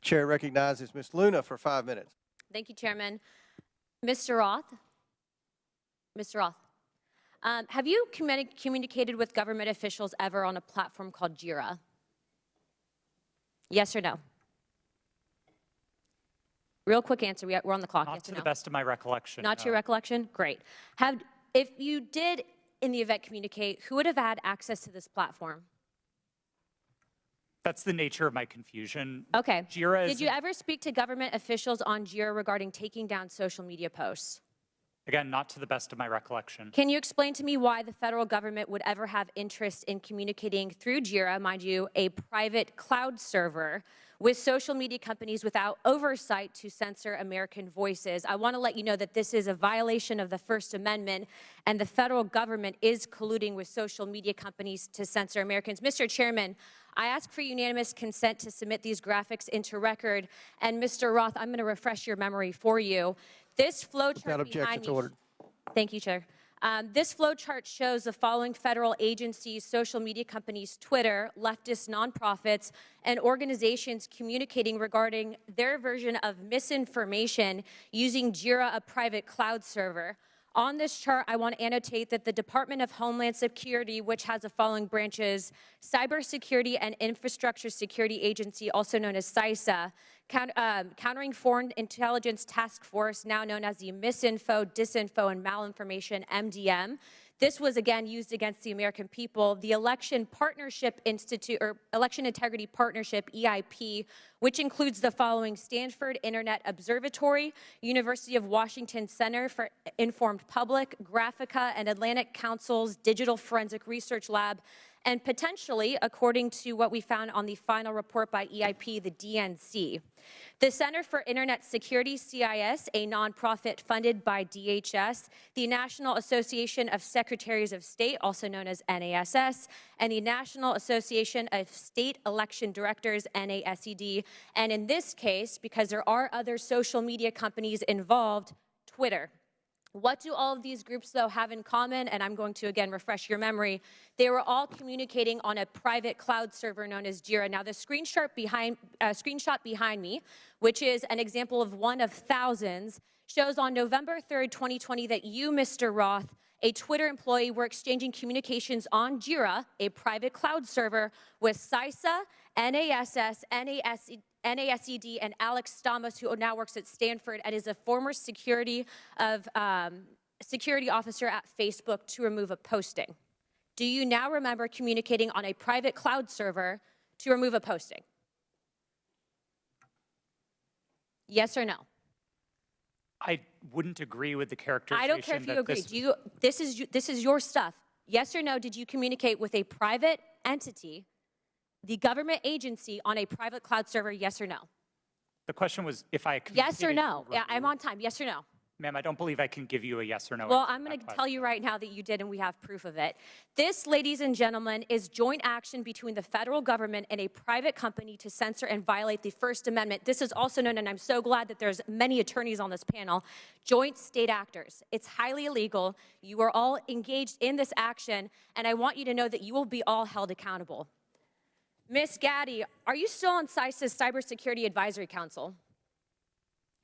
Chair recognizes Ms. Luna for 5 minutes. Thank you, Chairman. Mr. Roth? Mr. Roth, have you communicated with government officials ever on a platform called Jira? Yes or no? Real quick answer. We're on the clock. Not yes to or the no? best of my recollection. Not to no. your recollection? Great. If you did, in the event, communicate, who would have had access to this platform? That's the nature of my confusion. Okay. Jira Did you ever speak to government officials on Jira regarding taking down social media posts? Again, not to the best of my recollection. Can you explain to me why the federal government would ever have interest in communicating through Jira, mind you, a private cloud server, with social media companies without oversight to censor American voices? I want to let you know that this is a violation of the First Amendment, and the federal government is colluding with social media companies to censor Americans. Mr. Chairman, I ask for unanimous consent to submit these graphics into record. And Mr. Roth, I'm going to refresh your memory for you. This flowchart behind me. Ordered. Thank you, Chair. This flowchart shows the following federal agencies, social media companies, Twitter, leftist nonprofits, and organizations communicating regarding their version of misinformation using Jira, a private cloud server. On this chart, I want to annotate that the Department of Homeland Security, which has the following branches: Cybersecurity and Infrastructure Security Agency, also known as CISA, Countering Foreign Intelligence Task Force, now known as the Misinfo, Disinfo, and Malinformation, MDM. This was again used against the American people. The Election Partnership Institute, or Election Integrity Partnership, EIP, which includes the following: Stanford Internet Observatory, University of Washington Center for Informed Public, Graphica, and Atlantic Council's Digital Forensic Research Lab, and potentially, according to what we found on the final report by EIP, the DNC. The Center for Internet Security, CIS, a nonprofit funded by DHS, the National Association of Secretaries of State, also known as NASS, and the National Association of State Election Directors, NASED, and in this case, because there are other social media companies involved, Twitter. What do all of these groups, though, have in common? And I'm going to, again, refresh your memory. They were all communicating on a private cloud server known as Jira. Now, the screenshot behind me, which is an example of one of thousands, shows on November 3rd, 2020, that you, Mr. Roth, a Twitter employee, were exchanging communications on Jira, a private cloud server, with CISA, NASS, NASED, and Alex Stamos, who now works at Stanford and is a former security officer at Facebook, to remove a posting. Do you now remember communicating on a private cloud server to remove a posting? Yes or no? I wouldn't agree with the characterization. I don't care if you agree. This is your stuff. Yes or no, did you communicate with a private entity, the government agency, on a private cloud server? Yes or no? The question was if I Yes or no? Yeah, I'm on time. Yes or no? Ma'am, I don't believe I can give you a yes or no. Well, I'm going to tell you right now that you did, and we have proof of it. This, ladies and gentlemen, is joint action between the federal government and a private company to censor and violate the First Amendment. This is also known, and I'm so glad that there's many attorneys on this panel, joint state actors. It's highly illegal. You are all engaged in this action, and I want you to know that you will be all held accountable. Ms. Gaddy, are you still on CISA's Cybersecurity Advisory Council?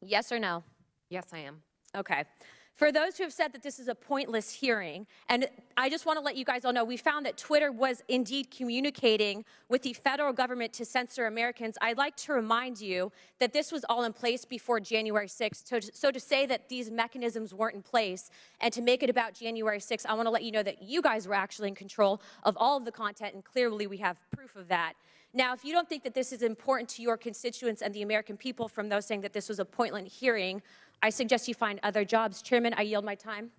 Yes or no? Yes, I am. Okay. For those who have said that this is a pointless hearing, and I just want to let you guys all know, we found that Twitter was indeed communicating with the federal government to censor Americans. I'd like to remind you that this was all in place before January 6th. So to say that these mechanisms weren't in place and to make it about January 6th, I want to let you know that you guys were actually in control of all of the content, and clearly we have proof of that. Now, if you don't think that this is important to your constituents and the American people from those saying that this was a pointless hearing, I suggest you find other jobs. Chairman, I yield my time.